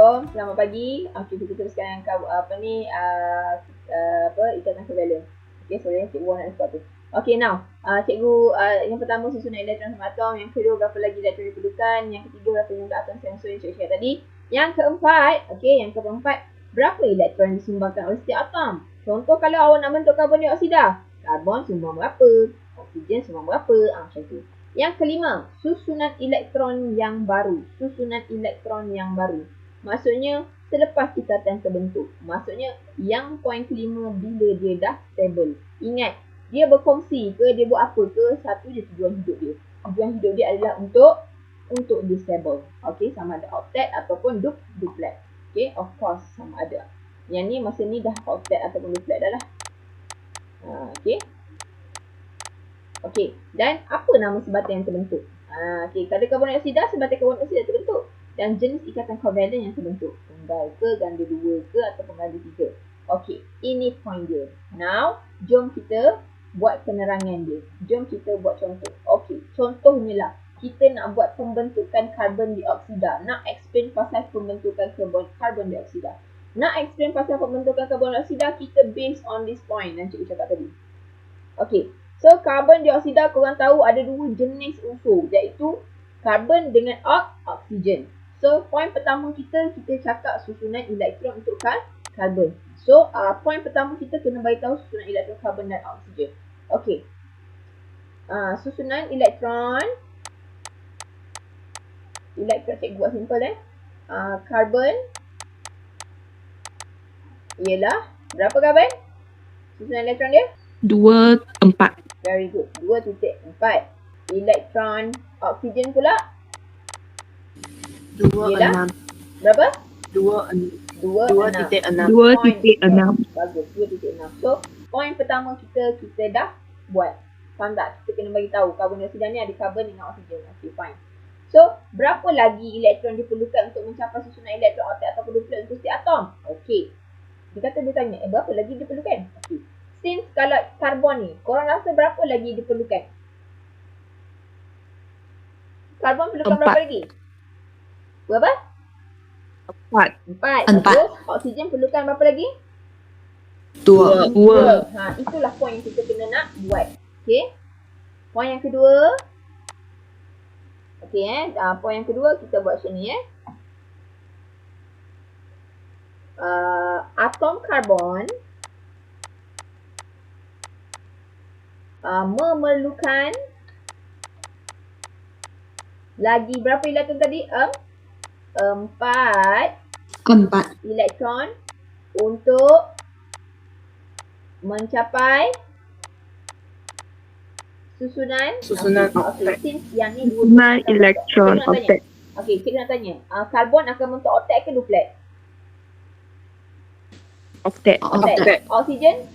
Assalamualaikum, selamat pagi. Okey, kita teruskan ikatan covalent. Okey, sorry, cikgu nak sebab tu. Okey, now, cikgu yang pertama susunan elektron sama atom, yang kedua berapa lagi elektron diperlukan, yang ketiga berapa jumlah atom sensor yang cikgu cakap tadi. Yang keempat, yang keempat, berapa elektron disumbangkan oleh setiap atom? Contoh kalau awak nak bentuk karbon dioksida, karbon sumbang berapa, oksigen sumbang berapa, macam tu. Yang kelima, susunan elektron yang baru. Susunan elektron yang baru. Maksudnya, selepas ikatan terbentuk. Maksudnya, yang poin kelima bila dia dah stable. Ingat, dia berkongsi ke, dia buat apa ke, satu je tujuan hidup dia. Tujuan hidup dia adalah untuk dia stable. Okay, sama ada octet ataupun duplet. Okay, of course sama ada. Yang ni masa ni dah octet ataupun duplet dah lah. Okay. Okey, dan apa nama sebatan yang terbentuk? Okey, kadar karbon dioksida, sebatan karbon dioksida terbentuk. Dan jenis ikatan kovalent yang terbentuk. Tunggal ke, ganda 2 ke, ataupun ganda 3. Okey, ini point dia. Now, jom kita buat penerangan dia. Jom kita buat contoh. Okey, contohnya lah. Kita nak buat pembentukan karbon dioksida. Nak explain pasal pembentukan karbon dioksida. Nak explain pasal pembentukan karbon dioksida, kita based on this point yang cikgu cakap tadi. Okey. So, karbon dioksida korang tahu ada dua jenis unsur, iaitu karbon dengan oksigen. So, poin pertama kita cakap susunan elektron untuk karbon. So, poin pertama kita kena beritahu susunan elektron karbon dan oksigen. Okey. Susunan elektron cikgu buat simple karbon ialah berapa karbon? Susunan elektron dia? 2, 4. Very good. 2.4. Elektron oksigen pula? 2,6. Berapa? 2,6. 2.6. Bagus. 2.6. So, poin pertama kita dah buat. Faham tak? Kita kena bagi tahu karbon dioksida ni ada karbon dengan oksigen. Okay, fine. So, berapa lagi elektron diperlukan untuk mencapai susunan elektron octet ataupun duplet untuk setiap atom? Okay. Dia tanya, berapa lagi diperlukan? Okay. Since kalau karbon ni, korang rasa berapa lagi diperlukan? Karbon perlukan 4. berapa lagi? Berapa? 4. Bagus. Oksigen perlukan berapa lagi? 2. Itulah poin yang kita kena nak buat. Okay. Poin yang kedua. Okay poin yang kedua kita buat macam ni atom karbon memerlukan lagi berapa elektron tadi? 4 elektron untuk mencapai susunan octet. Since yang ni Susunan elektron octet. Okey, cikgu nak tanya. Karbon akan bentuk octet ke duplet? Octet. Oksigen?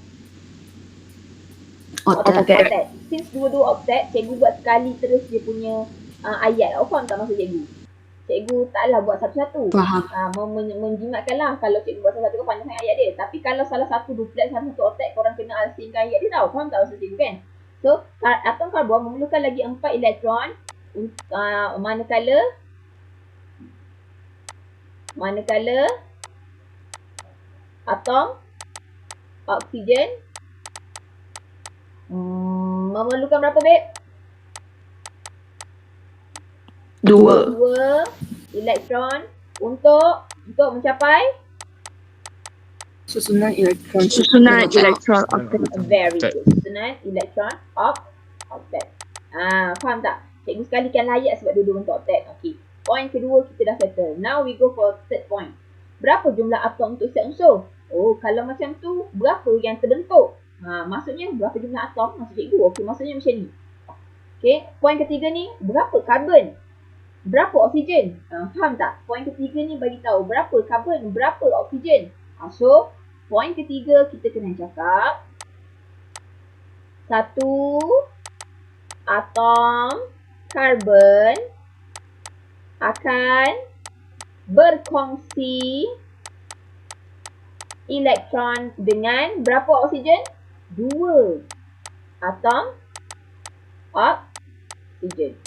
Octet. Since dua-dua octet, cikgu buat sekali terus dia punya ayat. Awak faham tak maksud cikgu? Cikgu taklah buat satu-satu. Faham. Menjimatkanlah kalau cikgu buat satu-satu kan panjang sangat ayat dia. Tapi kalau salah satu duplet, salah satu octet, korang kena asingkan ayat dia tau. Faham tak maksud cikgu kan? So, atom karbon memerlukan lagi 4 elektron manakala atom oksigen memerlukan berapa, Beb? 2 elektron untuk mencapai susunan elektron octet. Very good. Susunan elektron octet. Faham tak? Cikgu sekalikan ayat sebab dua-dua bentuk octet. Okey. Poin kedua kita dah settle. Now we go for third point. Berapa jumlah atom untuk setiap unsur? Oh, kalau macam tu, berapa yang terbentuk? Maksudnya berapa jumlah atom? Maksud cikgu. Okey, maksudnya macam ni. Okey, poin ketiga ni, berapa karbon? Berapa oksigen? Faham tak? Poin ketiga ni bagi tahu berapa karbon, berapa oksigen. So, poin ketiga kita kena cakap satu atom karbon akan berkongsi elektron dengan berapa oksigen? 2 atom oksigen.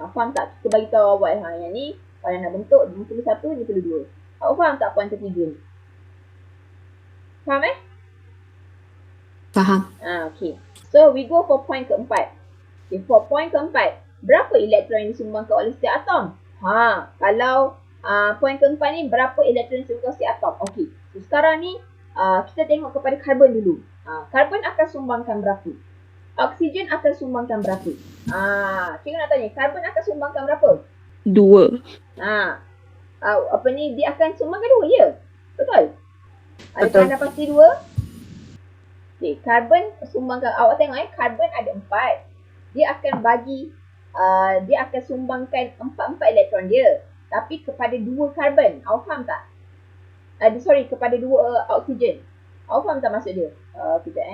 Faham tak? Kita bagi tahu awal yang ni kalau nak bentuk dia perlu 1, dia perlu 2. Awak faham tak poin ketiga ni? Faham Faham. Okay. So we go for point keempat. Okay, for point keempat, berapa elektron yang disumbangkan oleh setiap atom? Kalau point keempat ni, berapa elektron yang disumbangkan setiap atom? Okay. So sekarang ni kita tengok kepada karbon dulu. Karbon akan sumbangkan berapa? Oksigen akan sumbangkan berapa? Cikgu nak tanya, karbon akan sumbangkan berapa? 2. Apa ni, dia akan sumbangkan 2 ya? Betul? Betul. Anda pasti 2? Okay, karbon sumbangkan, awak tengok karbon ada 4. Dia akan bagi, dia akan sumbangkan 4 elektron dia. Tapi kepada 2 karbon, awak faham tak? Sorry, kepada 2 oksigen. Awak faham tak maksud dia? Kejap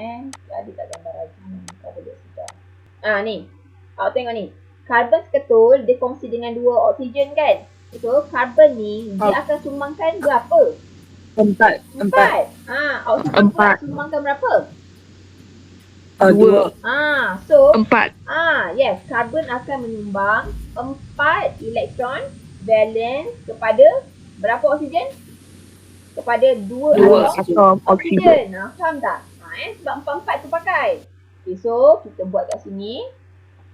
ada tak gambar lagi? Kalau dia sudah. Ni. Awak tengok ni. Karbon seketul, dia kongsi dengan 2 oksigen kan? So, karbon ni, dia akan sumbangkan berapa? 4. 4. Oksigen pula sumbangkan berapa? 2. So 4. yes, karbon akan menyumbang 4 elektron valence kepada berapa oksigen? Kepada 2 atom oksigen. Faham tak? Sebab 4 tu pakai. Okay, so kita buat kat sini.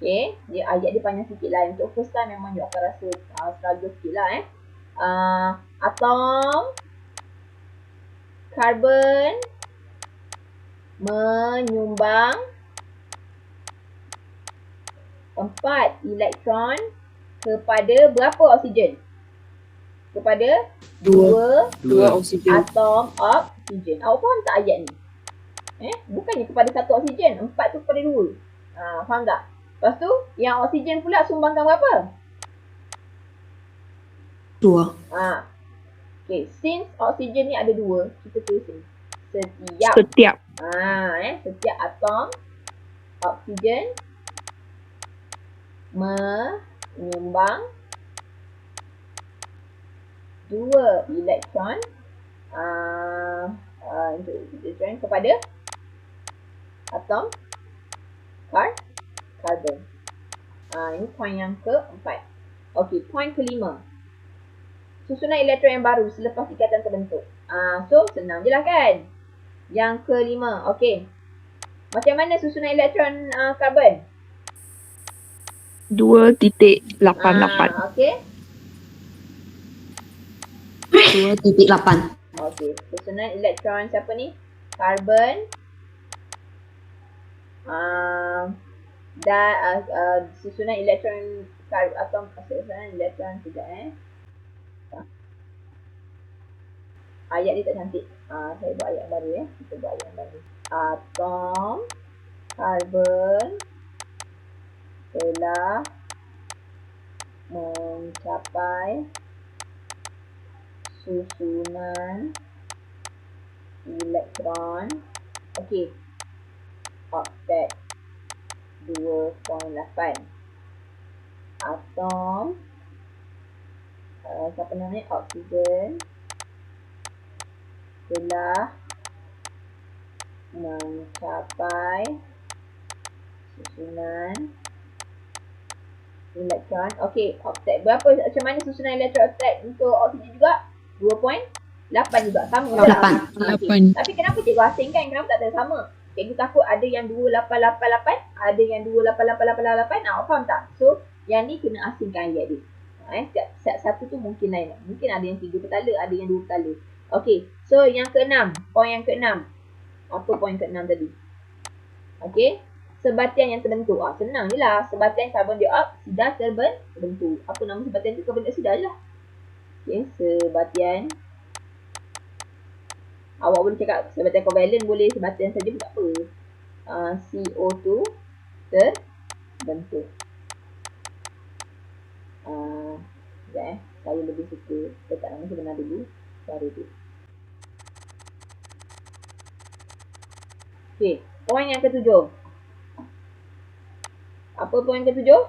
Okay, dia ayat dia panjang sikit lah. Untuk first time memang you akan rasa struggle sikit lah atom karbon menyumbang 4 elektron kepada berapa oksigen? Kepada 2 oksigen. atom oksigen. Awak faham tak ayat ni? Bukannya kepada 1 oksigen, 4 tu kepada 2. Faham tak? Lepas tu, yang oksigen pula sumbangkan berapa? 2. Okay, since oksigen ni ada 2, kita tulis ni. Setiap. Setiap atom oksigen menyumbang 2 elektron kepada atom karbon. Ini poin yang keempat. Okey, poin kelima. Susunan elektron yang baru selepas ikatan terbentuk. So, senang je lah kan? Yang kelima, okey. Macam mana susunan elektron karbon? 2.88. Okey. 2.8. Okey, susunan elektron siapa ni? Karbon. Dan susunan elektron atom, susunan elektron sekejap ayat dia tak cantik. Saya buat ayat baru Kita buat ayat baru. Atom karbon telah mencapai susunan elektron oktet 2.8. Atom siapa namanya? Oksigen telah mencapai susunan elektron. Okey, oktet. Berapa, macam mana susunan elektron oktet untuk oksigen juga? 2.8 juga. Sama. 8. Tapi kenapa cikgu asingkan? Kenapa tak ada sama? Cikgu takut ada yang 2888, ada yang 288888. Awak faham tak? So, yang ni kena asingkan ayat dia. Setiap satu tu mungkin lain. Mungkin ada yang 3 petala, ada yang 2 petala. Okey, so yang keenam. Poin yang keenam. Apa poin keenam tadi? Okey, sebatian yang terbentuk. Senang je lah. Sebatian karbon dioksida terbentuk. Apa nama sebatian tu? Karbon dioksida je lah. Okey, sebatian. Awak boleh cakap sebatian kovalen, boleh sebatian saja pun tak apa. CO2 terbentuk. Sekejap saya lebih suka letak nama sebenar dulu, baru tu. Okey, poin yang ketujuh. Apa poin ketujuh?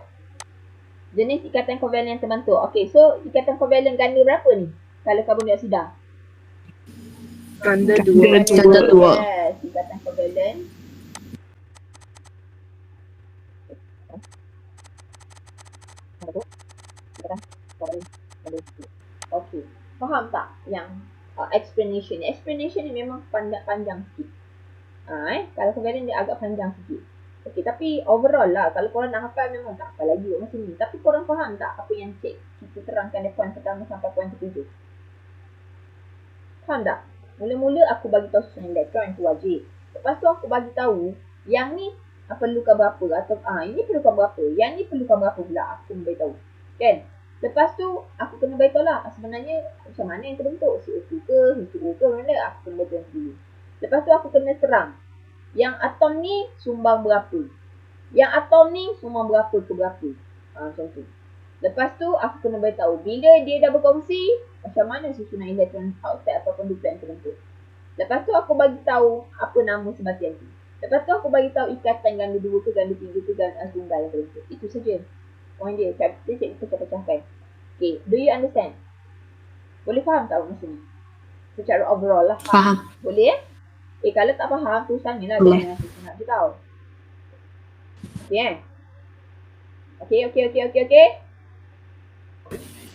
Jenis ikatan kovalen yang terbentuk. Okey, so ikatan kovalen ganda berapa ni? Kalau karbon dioksida? Ganda 2. Ganda 2. Yes, ikatan kovalen. Okey, faham Faham tak yang explanation? Explanation ni memang panjang sikit. Kalau covariant dia agak panjang sikit. Okey, tapi overall lah, kalau korang nak hafal memang tak hafal lagi macam ni. Tapi korang faham tak apa yang kita terangkan dari poin pertama sampai poin ke-7? Faham tak? Mula-mula aku bagi tahu susunan elektron itu wajib. Lepas tu aku bagi tahu yang ni perlukan berapa atau ini perlukan berapa. Yang ni perlukan berapa pula aku kena beritahu. Kan? Lepas tu aku kena beritahu lah sebenarnya macam mana yang terbentuk, CO2 ke, H2O ke, mana aku kena beritahu dulu. Lepas tu aku kena terang yang atom ni sumbang berapa. Yang atom ni sumbang berapa ke berapa. Macam tu. Lepas tu aku kena beritahu bila dia dah berkongsi macam mana susunan elektron oxide ataupun duplet yang terbentuk. Lepas tu aku bagi tahu apa nama sebatian tu. Lepas tu aku bagi tahu ikatan ganda 2 ke ganda 3 ke ganda tunggal yang terbentuk. Itu saja. Poin dia. Dia cikgu pecah-pecahkan. Okay, do you understand? Boleh faham tak macam ni? Secara overall lah. Faham. Boleh kalau tak faham tu tanya lah. Boleh. Jangan aku nak je tau. Okay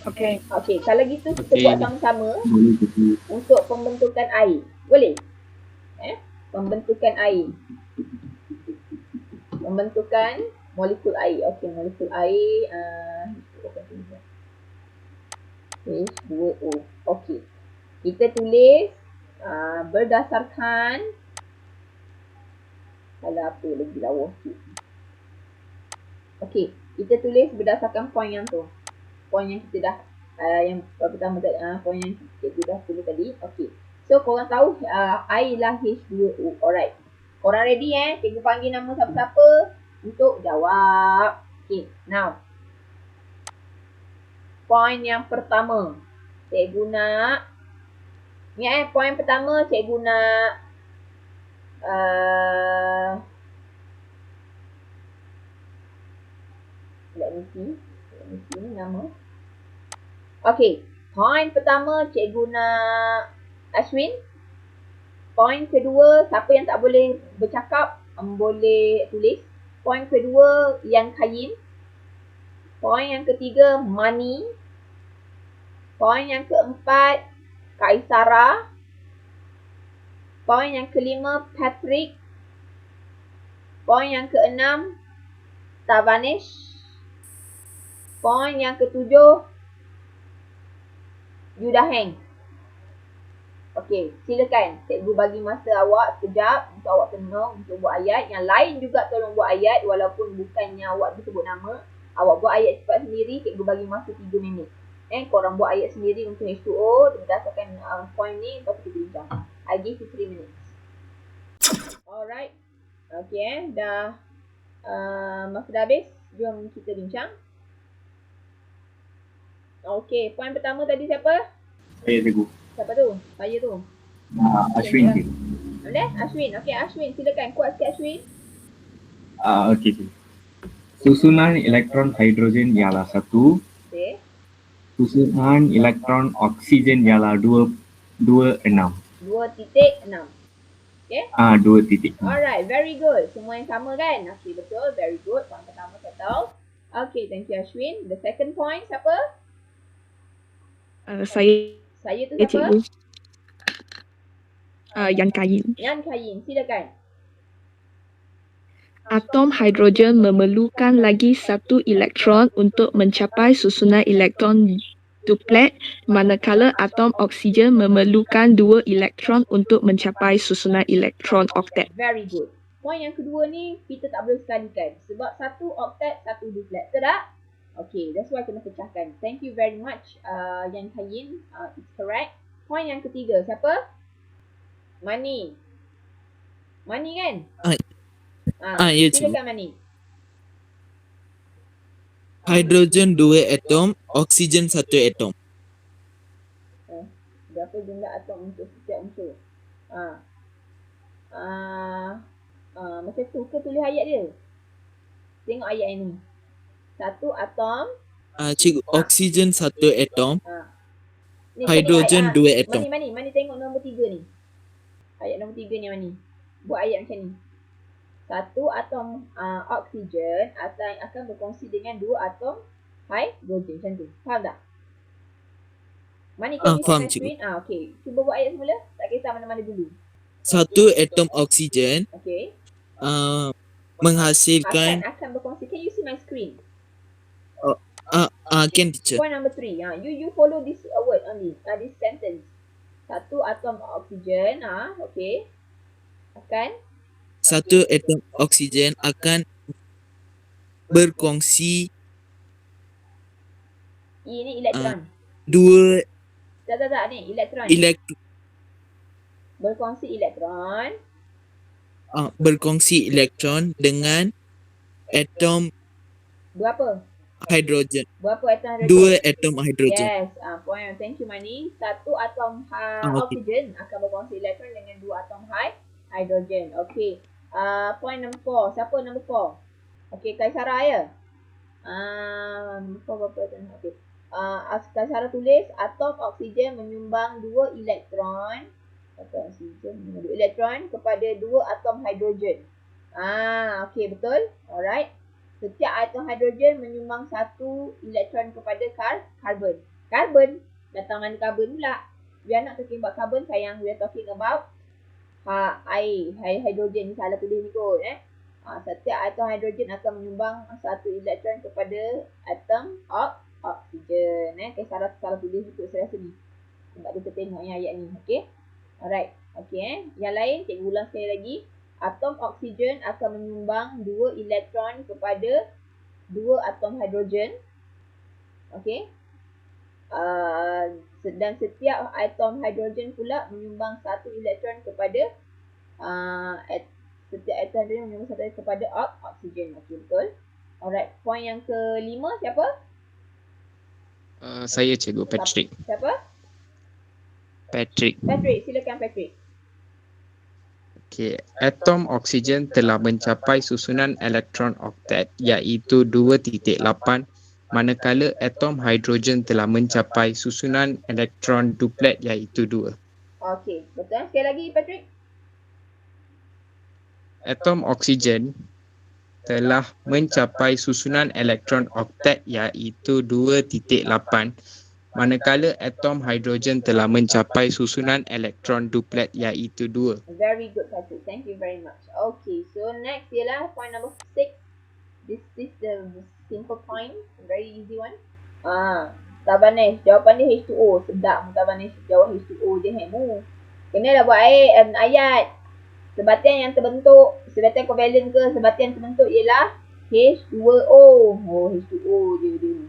Okay. Okay, kalau gitu kita buat sama-sama untuk pembentukan air. Boleh? Pembentukan air. Pembentukan molekul air. Okay, molekul air. H2O. Okay. Kita tulis berdasarkan apa lagi lawa sikit. Okay, kita tulis berdasarkan poin yang tu. Poin yang kita dah yang pertama tadi, poin yang kita dah tulis tadi. Okay. So korang tahu air lah H2O. Alright. Korang ready Cikgu panggil nama siapa-siapa untuk jawab. Okay, now. Poin yang pertama. Cikgu nak poin pertama cikgu nak let me see nama. Okay, poin pertama cikgu nak Ashwin. Poin kedua, siapa yang tak boleh bercakap boleh tulis. Poin kedua, Yan Kayin. Poin yang ketiga, Mani. Poin yang keempat, Kaisara. Poin yang kelima, Patrick. Poin yang keenam, Tavanish. Poin yang ketujuh, Yudaheng. Okey, silakan. Cikgu bagi masa awak sekejap untuk awak tenung untuk buat ayat. Yang lain juga tolong buat ayat walaupun bukannya awak disebut nama. Awak buat ayat cepat sendiri, cikgu bagi masa 3 minit. Korang buat ayat sendiri untuk H2O berdasarkan point ni, lepas tu kita bincang. I give you 3 minutes. Alright. Okay, dah masa dah habis. Jom kita bincang. Okay, poin pertama tadi siapa? Saya cikgu. Siapa tu? Saya tu. Ashwin. Boleh? Ashwin. Okay, Ashwin. Silakan. Kuat sikit Ashwin. Okey cikgu. Susunan elektron hidrogen ialah 1. Okay. Susunan elektron oksigen ialah 2.6. 2.6. Okay? 2.6. Alright, very good. Semua yang sama kan? Okay, betul. Very good. Poin pertama settle. Okay, thank you Ashwin. The second point, siapa? Saya tu siapa? Cikgu. Yan Kayin. Yan Kayin, silakan. Atom hidrogen memerlukan lagi satu elektron untuk mencapai susunan elektron duplet, manakala atom oksigen memerlukan 2 elektron untuk mencapai susunan elektron oktet. Very good. Poin yang kedua ni kita tak boleh sekalikan sebab satu oktet, satu duplet. Betul tak? Okay, that's why kena pecahkan. Thank you very much Yan Kayin. It's correct. Poin yang ketiga, siapa? Mani. Mani kan? Ya cikgu. Silakan Mani. Hidrogen 2 atom, oksigen 1 atom. Berapa jumlah atom untuk setiap unsur? Macam tu ke tulis ayat dia? Tengok ayat ini. Satu atom. Cikgu, oksigen 1 atom, Ni, hidrogen 2 atom. Mani tengok nombor 3 ni. Ayat nombor 3 ni Mani. Buat ayat macam ni. Satu atom oksigen akan berkongsi dengan 2 atom hidrogen. Macam tu. Faham tak? Money, can you see faham, my cikgu. screen? Okay. Cuba buat ayat semula. Tak kisah mana-mana dulu. Satu atom oksigen Okay. menghasilkan Akan berkongsi. Can you see my screen? can teacher. Point number 3. You follow this word only. This sentence. Satu atom oksigen. Okay. Akan. Satu atom oksigen akan berkongsi Ini elektron. dua Tak. Ni elektron. Berkongsi elektron dengan atom Berapa? hidrogen. Berapa atom hidrogen? Dua atom hidrogen. Yes. Point. Thank you, Mani. Satu atom Okay. oksigen akan berkongsi elektron dengan dua atom hidrogen. Okay. Point number 4. Siapa number 4? Okay, Kaisara ya? Number 4 berapa? Okay. Kaisara tulis atom oksigen menyumbang 2 elektron. Atom oksigen menyumbang 2 elektron kepada 2 atom hidrogen. Okay, betul. Alright. Setiap atom hidrogen menyumbang 1 elektron kepada karbon. Karbon? Datang mana karbon pula? We are not talking about carbon, sayang. We are talking about air. Hidrogen ni salah tulis ni kot. Setiap atom hidrogen akan menyumbang 1 elektron kepada atom oksigen. Okay, salah tulis ikut saya rasa ni. Sebab kita tengok yang ayat ni. Okay. Alright. Okay. Yang lain, cikgu ulang sekali lagi. Atom oksigen akan menyumbang 2 elektron kepada 2 atom hidrogen. Okay. Dan setiap atom hidrogen pula menyumbang 1 elektron kepada setiap atom hidrogen menyumbang 1 elektron kepada oksigen. Okay, betul. Alright. Point yang kelima siapa? Saya cikgu Patrick. Siapa? Patrick. Patrick, silakan Patrick. Okey, atom oksigen telah mencapai susunan elektron oktet iaitu 2.8, manakala atom hidrogen telah mencapai susunan elektron duplet iaitu 2. Okey, betul. Sekali lagi Patrick. Atom oksigen telah mencapai susunan elektron oktet iaitu 2.8, manakala atom hidrogen telah mencapai susunan elektron duplet iaitu 2. Very good Patrick. Thank you very much. Okay, so next ialah point number 6. This is the simple point. Very easy one. Mutabanis. Jawapan dia H2O. Sedap Mutabanis. Jawab H2O je hemu. Kenalah buat ayat. Sebatian yang terbentuk, sebatian covalent ke sebatian terbentuk ialah H2O. H2O je dia.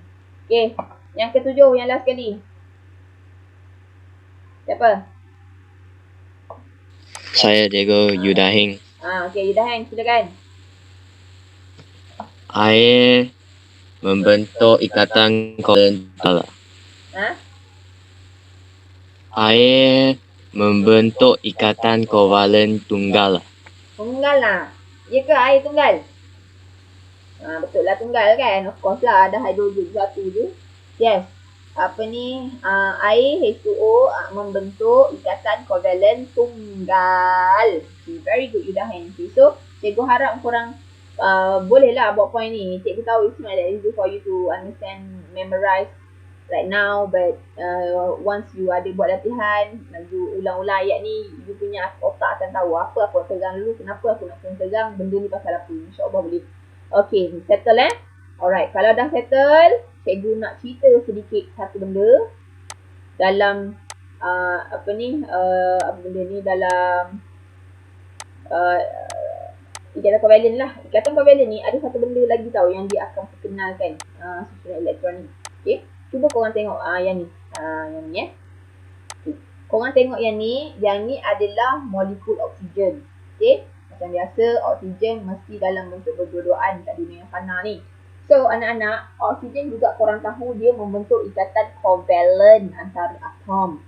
Okay. Yang ketujuh, yang last sekali. Siapa? Saya Diego Yudahing. Okay, Yudahing, silakan. Air membentuk ikatan kovalent tunggal. Air membentuk ikatan kovalen tunggal. Tunggal lah. Ya ke air tunggal? Betul lah tunggal kan. Of course lah ada hidrogen satu je. Yes. Air H2O membentuk ikatan kovalen tunggal. Okay, very good Yudahing. Okay, so cikgu harap korang bolehlah buat point ni. Cikgu tahu it's not that easy for you to understand, memorize right now, but once you ada buat latihan, you ulang-ulang ayat ni, you punya otak akan tahu apa aku nak pegang dulu, kenapa aku nak pegang benda ni pasal apa. InsyaAllah boleh. Okay, settle Alright, kalau dah settle, cikgu nak cerita sedikit satu benda dalam apa benda ni dalam ikatan kovalen lah. Ikatan kovalen ni ada satu benda lagi tau yang dia akan perkenalkan susunan elektron ni. Okay. Cuba korang tengok yang ni. Yang ni okay. Korang tengok yang ni adalah molekul oksigen. Okay. Macam biasa oksigen mesti dalam bentuk berdua-duaan kat dunia yang fana ni. So anak-anak, oksigen juga korang tahu dia membentuk ikatan kovalen antara atom.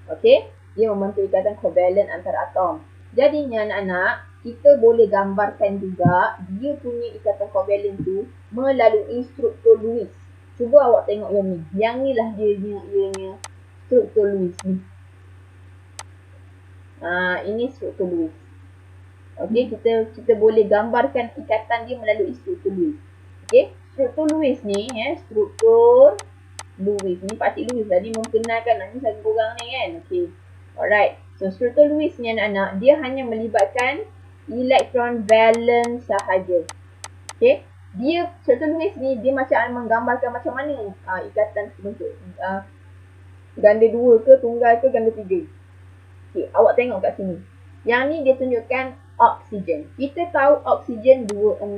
Okay. Dia membentuk ikatan kovalen antara atom. Jadinya anak-anak, kita boleh gambarkan juga dia punya ikatan kovalen tu melalui struktur Lewis. Cuba awak tengok yang ni. Yang ni lah dia struktur Lewis ni. Ini struktur Lewis. Okey, kita boleh gambarkan ikatan dia melalui struktur Lewis. Okey, struktur Lewis ni struktur Lewis. Ni Pakcik Lewis lah. Ni memperkenalkan nak ni saya korang ni kan. Okay. Alright. So struktur Lewis ni anak-anak, dia hanya melibatkan elektron valence sahaja. Okay. Dia, struktur Lewis ni, dia macam menggambarkan macam mana ikatan terbentuk. Ganda 2 ke, tunggal ke, ganda 3. Okay. Awak tengok kat sini. Yang ni dia tunjukkan oksigen. Kita tahu oksigen 26.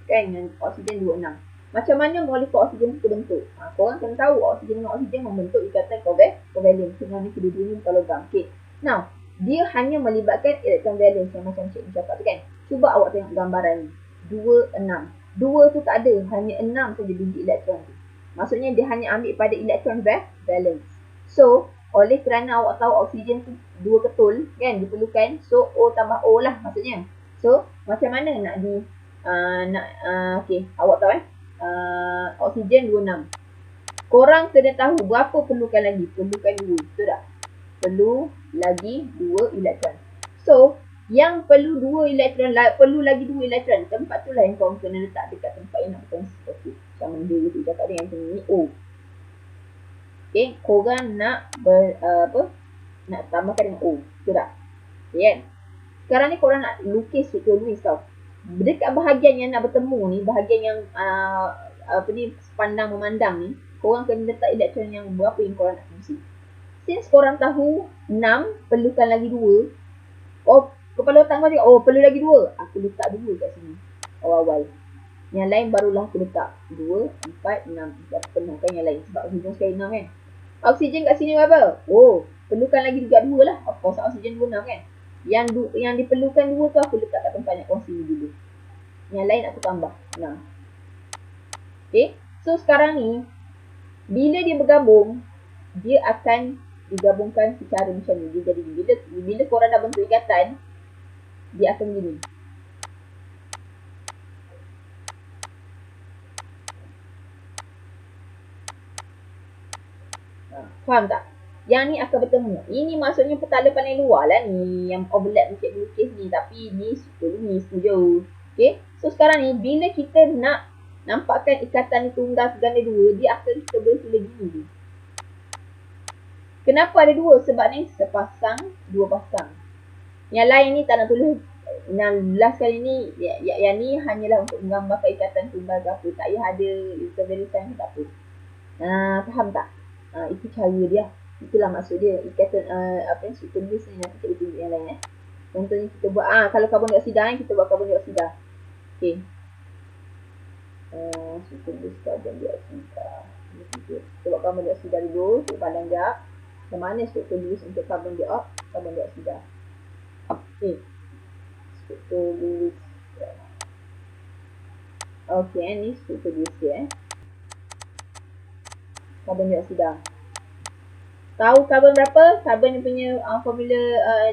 Kan? Yang oksigen 26. Macam mana molekul oksigen itu terbentuk? Korang kena tahu oksigen dengan oksigen membentuk ikatan covalent. Dengan ni kedua-dua ni bukan logam. Okay. Now, dia hanya melibatkan elektron valence yang macam cikgu cakap tu kan. Cuba awak tengok gambaran ni. 2, 6. 2 tu tak ada. Hanya 6 saja biji elektron tu. Maksudnya dia hanya ambil pada elektron valence. So, oleh kerana awak tahu oksigen tu 2 ketul kan diperlukan. So, O tambah O lah maksudnya. So, macam mana nak okay, awak tahu oksigen 26. Korang kena tahu berapa perlukan lagi? Perlukan 2. Betul tak? Perlu lagi 2 elektron. So, yang perlu 2 elektron, perlu lagi 2 elektron. Tempat tu lah yang korang kena letak dekat tempat yang nak berkongsi. Okay. Macam mana dia tu cakap dia yang ni O. Okay, korang nak nak tambahkan dengan O. Betul tak? Okay kan? Sekarang ni korang nak lukis struktur Lewis tau. Dekat bahagian yang nak bertemu ni, bahagian yang pandang memandang ni, korang kena letak elektron yang berapa yang korang nak fungsi. Since korang tahu 6 perlukan lagi 2. Oh, kepala otak kau cakap, oh perlu lagi 2. Aku letak 2 kat sini awal-awal. Yang lain barulah aku letak 2, 4, 6. Dah penuhkan yang lain sebab oksigen sekali 6 kan. Oksigen kat sini berapa? Oh, perlukan lagi juga 2 lah. Of course oksigen 26 kan. Yang diperlukan 2 tu aku letak kat tempat yang kongsi ni dulu. Yang lain aku tambah 6. Okay. So sekarang ni, bila dia bergabung, dia akan digabungkan secara macam ni. Dia jadi bila korang dah bentuk ikatan, dia akan gini. Faham tak? Yang ni akan bertemu. Ini maksudnya petala paling luar lah ni. Yang overlap macam lukis ni. Tapi ni struktur Lewis tu je. Okay. So sekarang ni bila kita nak nampakkan ikatan ni tunggal ke ganda 2. Dia akan kita boleh tulis gini. Kenapa ada 2? Sebab ni sepasang, 2 pasang. Yang lain ni tak nak tulis. Yang last kali ni. Yang ni hanyalah untuk menggambarkan ikatan tunggal ke apa. Tak payah ada intervariation ke tak apa. Faham tak? Itu cara dia. Itulah maksud dia. Ikatan struktur Lewis ni nanti kita tunjuk yang lain Contohnya kita buat kalau karbon dioksida kita buat karbon dioksida. Okey. Struktur Lewis karbon dioksida. Kita buat karbon dioksida dulu. Kita pandang jap. Macam mana struktur Lewis untuk karbon dioksida. Okey. Struktur Lewis. Okey, ni struktur Lewis dia karbon dioksida. Tahu karbon berapa? Karbon ni punya formula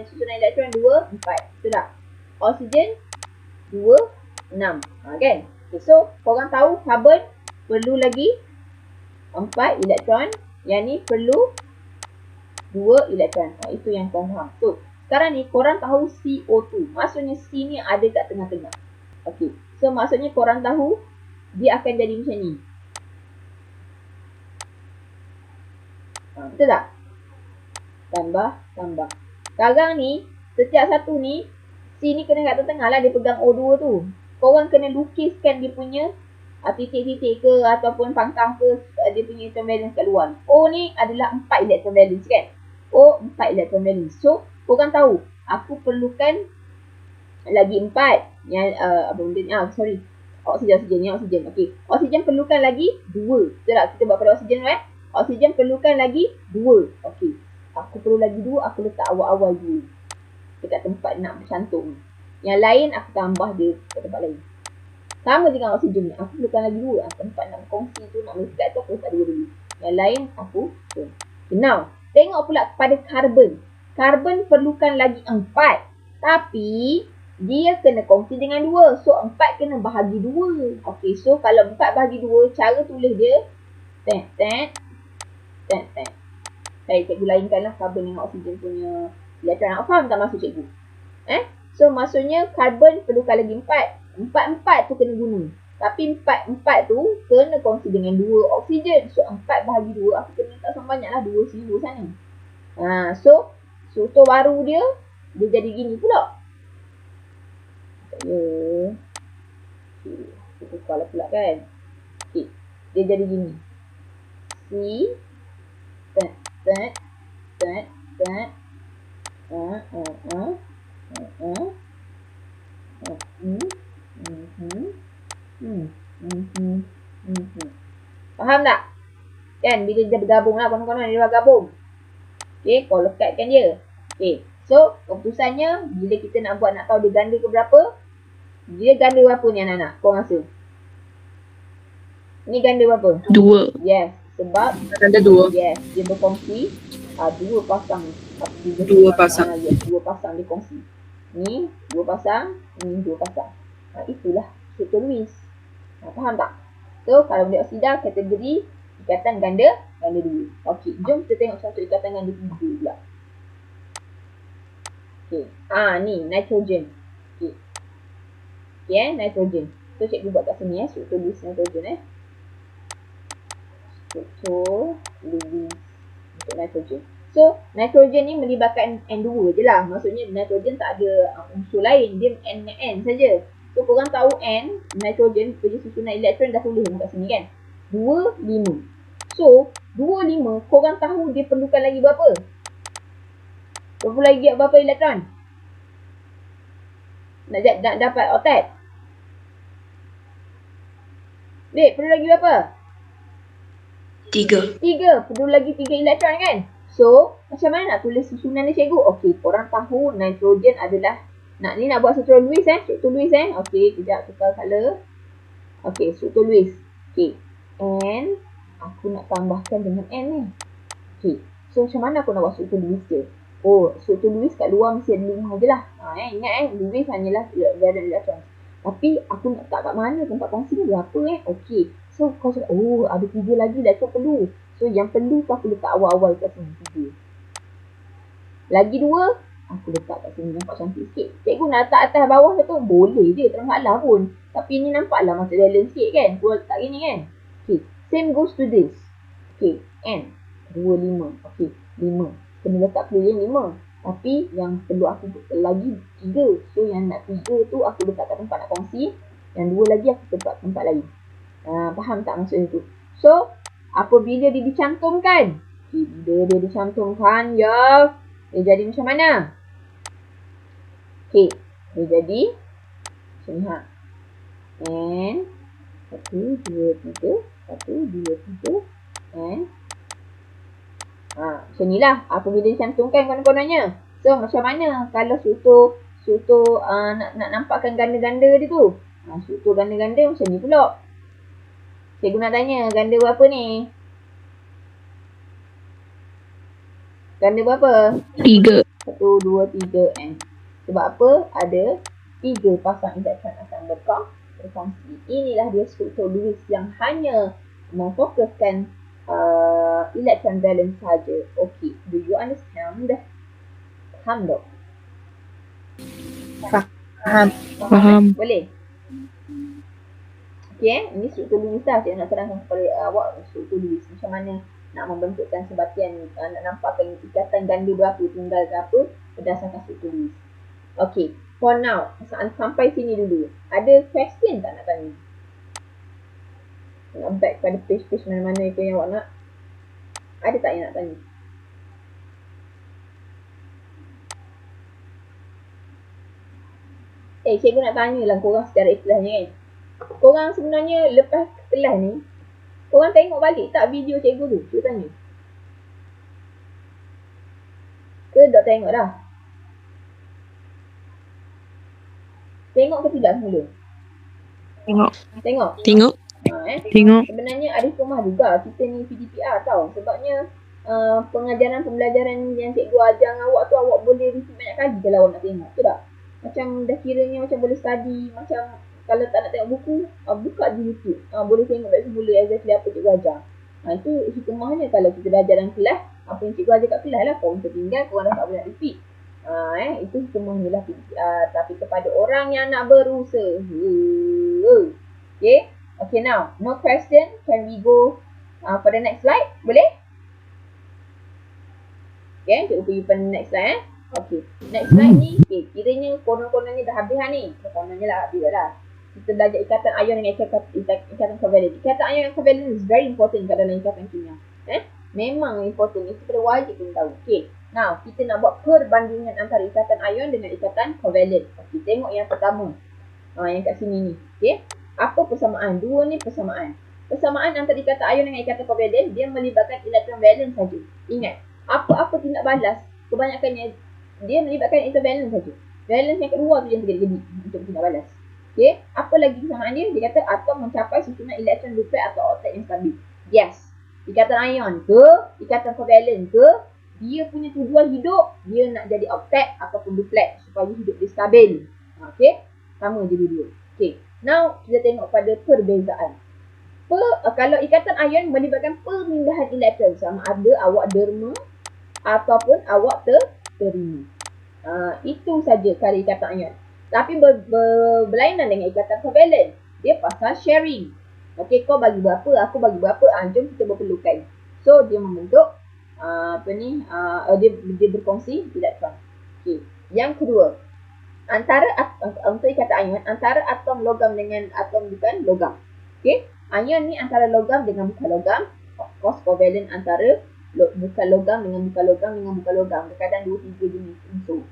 susunan elektron 2, 4. Betul tak? Oksigen 2, 6. Kan? Okay, so, korang tahu karbon perlu lagi 4 elektron. Yang ni perlu 2 elektron. Itu yang korang faham. So, sekarang ni korang tahu CO2. Maksudnya C ni ada kat tengah-tengah. Okay. So, maksudnya korang tahu dia akan jadi macam ni. Betul tak? Tambah. Sekarang ni, setiap satu ni, C ni kena kat tengah lah, dia pegang O2 tu. Korang kena lukiskan dia punya titik-titik ke ataupun pangkah ke dia punya electron valence kat luar. O ni adalah 4 electron valence kan? O 4 electron valence. So, korang tahu, aku perlukan lagi 4. Yang, apa benda ni? Oksigen. Okay. Oksigen perlukan lagi 2. Betul tak? Kita buat pada oksigen Oksigen perlukan lagi 2. Okey. Aku perlu lagi 2, aku letak awal-awal dulu. Dekat tempat nak bercantum. Yang lain aku tambah dia kat tempat lain. Sama dengan oksigen ni. Aku perlukan lagi 2. Tempat nak berkongsi tu, nak melekat tu, aku letak 2 dulu. Yang lain aku okay, now, tengok pula pada karbon. Karbon perlukan lagi 4. Tapi, dia kena kongsi dengan 2. So, 4 kena bahagi 2. Okey, so kalau 4 bahagi 2, cara tulis dia Baik, cikgu lainkanlah karbon dengan oksigen punya elektron. Nak faham tak maksud cikgu? So, maksudnya karbon perlukan lagi 4. 4 tu kena guna. Tapi 4 tu kena kongsi dengan 2 oksigen. So 4 bahagi 2, aku kena letak sama banyak lah 2 CO sana. So struktur baru dia jadi gini pula. Ya. Okay. Kita tukar lah pula kan. Okay. Dia jadi gini. C Faham tak? Kan bila dia bergabung lah, konon-konon dia bergabung. Okay, kau lekatkan dia. Okay, so keputusannya bila kita nak tahu dia ganda ke berapa, dia ganda berapa ni anak-anak? Kau rasa? Ni ganda berapa? 2. Yes, sebab Ganda 2. yes, dia berkongsi 2 pasang. 2 pasang. Yes, 2 pasang dia kongsi. Ni 2 pasang, ni 2 pasang. Itulah struktur Lewis. Faham tak? So, karbon dioksida kategori ikatan ganda 2. Okey, jom kita tengok satu ikatan ganda 3 pula. Okey. Ni nitrogen. Okey, nitrogen. So, cikgu buat kat sini struktur Lewis nitrogen Struktur Lewis untuk nitrogen. So, nitrogen ni melibatkan N2 je lah. Maksudnya nitrogen tak ada unsur lain. Dia N saja. So, korang tahu N, nitrogen, kerja susunan elektron dah tulis kat sini kan. 2, 5. So, 2, 5, korang tahu dia perlukan lagi berapa? Berapa elektron? Nak dapat oktet? Babe, perlu lagi berapa? 3. 3. Perlu lagi 3 elektron kan? So, macam mana nak tulis susunan ni cikgu? Okey, korang tahu nitrogen adalah nak buat struktur Lewis struktur Lewis Okey, kejap tukar color. Okey, struktur Lewis. Okey. N aku nak tambahkan dengan N ni. Okey. So macam mana aku nak buat struktur Lewis dia? Struktur Lewis kat luar mesti ada 5 je lah. Ingat Lewis hanyalah varian elektron. Tapi aku nak letak kat mana tempat kongsi ni berapa Okey. So kau cakap ada 3 lagi elektron perlu. So yang perlu tu aku letak awal-awal kat sini 3. Lagi 2 aku letak kat sini nampak cantik sikit. Cikgu nak letak atas bawah tu boleh je, tak masalah pun. Tapi ni nampaklah macam balance sikit kan. Gua letak gini kan. Okay, same goes to this. Okay, N 2, 5. Okay, 5. Kena letak clear 5. Tapi yang perlu aku lagi 3. So yang nak 3 tu aku letak kat tempat nak kongsi. Yang 2 lagi aku letak tempat lain. Faham tak maksudnya tu? So, apabila dia dicantumkan, dia dicantumkan ya, dia jadi macam mana? Okey, dia jadi macam ni N 1, 2, 3 1, 2, 3 N macam ni lah apabila dicantumkan konon-kononnya. So macam mana kalau struktur nak nampakkan ganda-ganda dia tu? Struktur ganda-ganda macam ni pula. Cikgu nak tanya, ganda berapa ni? Ganda berapa? 3. 1, 2, 3 N. Sebab apa? Ada 3 pasang elektron akan berkongsi. Inilah dia struktur Lewis yang hanya memfokuskan elektron balance saja. Okay, do you understand? Faham tak? Faham. Boleh? Okay, ini struktur Lewis lah. Saya nak terangkan kepada awak struktur Lewis. Macam mana nak membentukkan sebatian, nak nampakkan ikatan ganda berapa, tunggal berapa berdasarkan struktur Lewis. Okay, for now, sampai sini dulu. Ada question tak nak tanya? Nak back pada page-page mana-mana itu yang awak nak. Ada tak yang nak tanya? Cikgu nak tanyalah korang secara ikhlasnya kan. Korang sebenarnya lepas kelas ni, korang tengok balik tak video cikgu tu? Cikgu tanya. Ke tak tengok dah? Tengok ke tidak semula? Tengok. Tengok? Tengok. Tengok. Sebenarnya ada hikmah juga kita ni PDPR tau. Sebabnya pengajaran pembelajaran yang cikgu ajar dengan awak tu awak boleh repeat banyak kali kalau awak nak tengok. Betul tak? Macam dah kiranya macam boleh study. Macam kalau tak nak tengok buku, buka di YouTube. Boleh tengok dari semula exactly apa cikgu ajar. Itu hikmahnya kalau kita belajar dalam kelas. Apa yang cikgu ajar kat kelas lah. Korang tertinggal, korang dah tak boleh nak repeat. Itu hikmahnya lah PDPR. Tapi kepada orang yang nak berusaha, Okay. Okay, now, no question. Can we go for the next slide? Boleh? Okay, cikgu pergi pada next slide Okay, next slide ni, okay, kiranya konon-kononnya dah habis ni. Kononnya lah habis dah. Kita belajar ikatan ion dengan ikatan covalent. Ikatan ion dan covalent is very important kat dalam ikatan kimia. Memang important. Itu pada wajib pun tahu. Okay, now kita nak buat perbandingan antara ikatan ion dengan ikatan covalent. Okay, tengok yang pertama. Yang kat sini ni. Okay, apa persamaan? Dua ni persamaan. Persamaan antara ikatan ion dengan ikatan covalent, dia melibatkan elektron valence saja. Ingat, apa-apa tindak balas, kebanyakannya dia melibatkan elektron valence saja. Valence yang kedua tu yang terjadi untuk tindak balas. Okay, apa lagi persamaan dia? Dia kata atom mencapai susunan elektron duplet atau oktet yang stabil. Yes, ikatan ion ke, ikatan covalent ke, dia punya tujuan hidup, dia nak jadi oktet ataupun duplet supaya hidup dia stabil. Okay, sama je dua-dua. Okay, now kita tengok pada perbezaan. Kalau ikatan ion melibatkan pemindahan elektron, sama ada awak derma ataupun awak terima. Itu saja kalau ikatan ion. Tapi berlainan dengan ikatan covalent, dia pasal sharing. Okey, kau bagi berapa, aku bagi berapa, jom kita berpelukan. So dia membentuk dia berkongsi elektron. Okey, yang kedua, untuk ikatan ion antara atom logam dengan atom bukan logam. Okey, ion ni antara logam dengan bukan logam. Of course covalent antara bukan logam dengan bukan logam dengan bukan logam. Kadang 2-3 jenis unsur.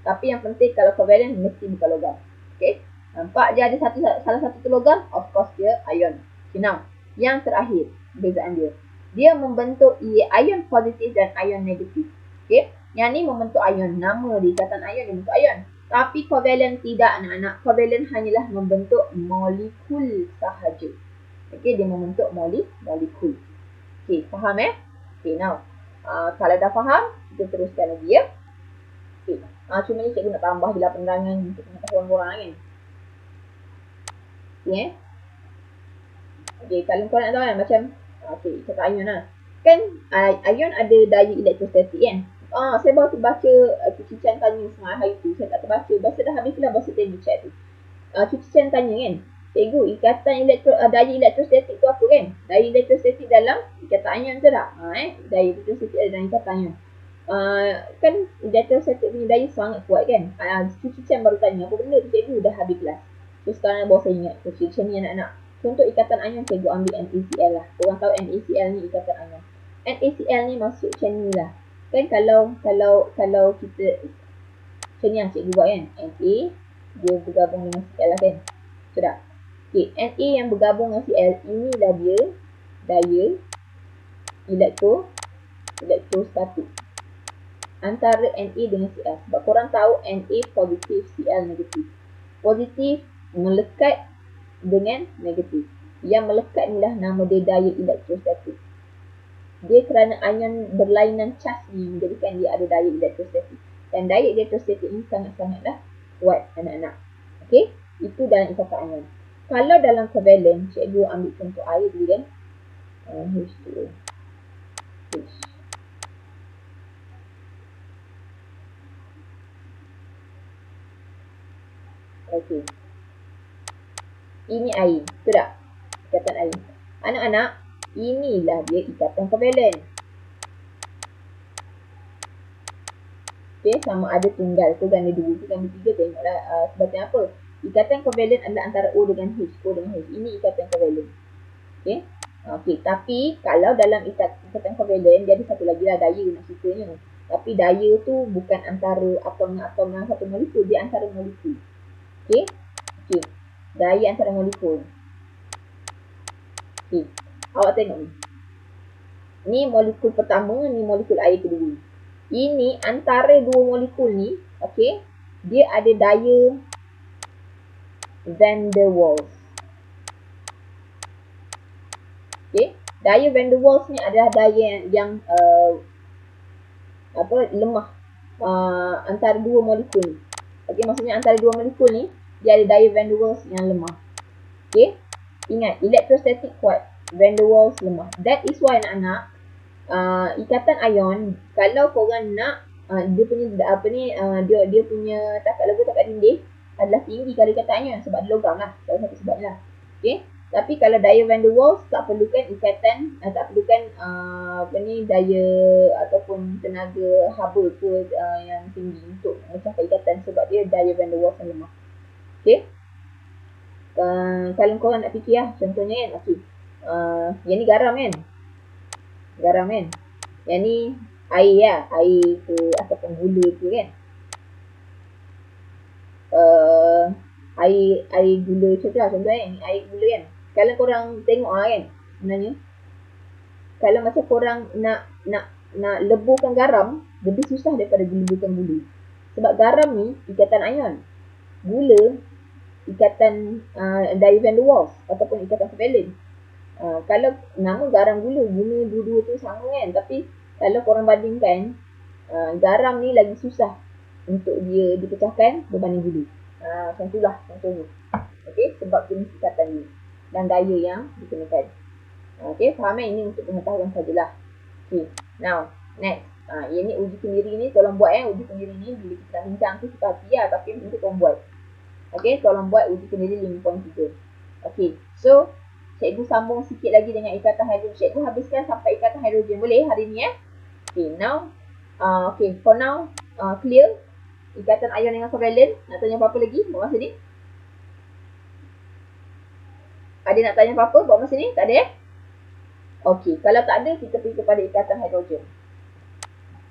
Tapi yang penting kalau covalent mesti bukan logam. Okey, nampak dia ada salah satu tu logam, of course dia ion. Okay, now yang terakhir perbezaan dia. Dia membentuk ion positif dan ion negatif. Okey, yang ni membentuk ion. Nama dia ikatan ion dia membentuk ion. Tapi covalent tidak, anak-anak. Covalent hanyalah membentuk molekul sahaja. Okey, dia membentuk molekul. Okey, faham Okey, now kalau dah faham, kita teruskan lagi ya. Okey, cuma ni cikgu nak tambah je lah penerangan untuk pengetahuan korang kan. Okey Okey, kalau korang nak tahu kan macam okey, cakap ion lah. Kan ion ada daya elektrostatik kan. Saya baru terbaca Cuci Chan tanya semalam hari tu. Saya tak terbaca. Bahasa dah habis lah bahasa tanya chat tu. Cuci Chan tanya kan, cikgu, ikatan daya elektrostatik tu apa kan? Daya elektrostatik dalam ikatan ion tu tak? Daya elektrostatik dalam ikatan ion. Kan elektrostatik punya daya sangat kuat kan? Cuci Chan baru tanya, apa benda tu cikgu? Dah habis kelas. So sekarang baru saya ingat. Cuci Chan ni anak-anak. Contoh ikatan ion, cikgu ambil NaCl lah. Korang tahu NaCl ni ikatan ion. NaCl ni masuk macam ni lah. Kan kalau kita macam ni lah cikgu buat kan. Na dia bergabung dengan Cl lah kan. Sudah. Okay, Na yang bergabung dengan Cl, inilah dia daya elektrostatik antara Na dengan Cl. Sebab korang tahu Na positif, Cl negatif. Positif melekat dengan negatif. Yang melekat inilah nama dia daya elektrostatik. Dia kerana ion berlainan cas ni menjadikan dia ada daya elektrostatik. Dan daya elektrostatik ini sangat-sangatlah kuat anak-anak. Okey, itu dalam ikatan ion. Kalau dalam covalent, cikgu ambil contoh air dulu kan. H2O. H. Okey. Ini air, betul tak? Ikatan air. Anak-anak, inilah dia ikatan covalent. Okay, sama ada tunggal ke ganda 2 ke ganda 3, tengoklah sebabnya apa. Ikatan covalent adalah antara O dengan H. O dengan H. Ini ikatan covalent. Okay. Okay, tapi kalau dalam ikatan covalent, dia ada satu lagi lah daya nak ceritanya. Tapi daya tu bukan antara atom dengan atom dalam satu molekul. Dia antara molekul. Okay. Okay. Daya antara molekul. Okay. Awak tengok ni. Ni molekul pertama, ni molekul air kedua. Ini antara dua molekul ni, okey, dia ada daya van der Waals. Okey, daya van der Waals ni adalah daya yang lemah antara dua molekul ni. Okey, maksudnya antara dua molekul ni dia ada daya van der Waals yang lemah. Okey, ingat elektrostatik kuat, van der Waals lemah. That is why anak-anak ikatan ion, kalau korang nak dia punya dia punya takat logam, takat dinding adalah tinggi kalau ikatan ion sebab dia logam lah. Salah satu sebab lah. Okey. Tapi kalau daya van der Waals tak perlukan ikatan, tak perlukan daya ataupun tenaga haba ke yang tinggi untuk mencapai ikatan sebab dia daya van der Waals yang lemah. Okey. Kalau korang nak fikir lah, contohnya kan, okey. Yang ni garam kan? Garam kan? Yang ni air lah, air ke ataupun gula ke kan? Air gula contoh lah, contohnya ni air gula kan? Kalau korang tengok lah kan, sebenarnya kalau macam korang nak leburkan garam, lebih susah daripada leburkan gula. Sebab garam ni ikatan ion, gula ikatan daya van der Waals ataupun ikatan covalent. Kalau nama garam gula dua-dua tu sama kan, tapi kalau korang bandingkan, garam ni lagi susah untuk dia dipecahkan berbanding gula. Macam itulah contohnya. Okey, sebab jenis ikatan ni dan daya yang dikenakan. Okey, faham kan? Ini untuk pengetahuan sajalah. Okey, now next. Yang ni uji sendiri ni tolong buat uji sendiri ni bila kita bincang tu kita hati lah, tapi nanti tolong buat. Okey, tolong buat uji sendiri 5.3. Okey, so cikgu sambung sikit lagi dengan ikatan hidrogen. Cikgu habiskan sampai ikatan hidrogen. Boleh hari ni Okey, now for now clear ikatan ion dengan covalent. Nak tanya apa-apa lagi buat masa ni? Ada nak tanya apa-apa buat masa ni? Tak ada Okey, kalau tak ada kita pergi kepada ikatan hidrogen.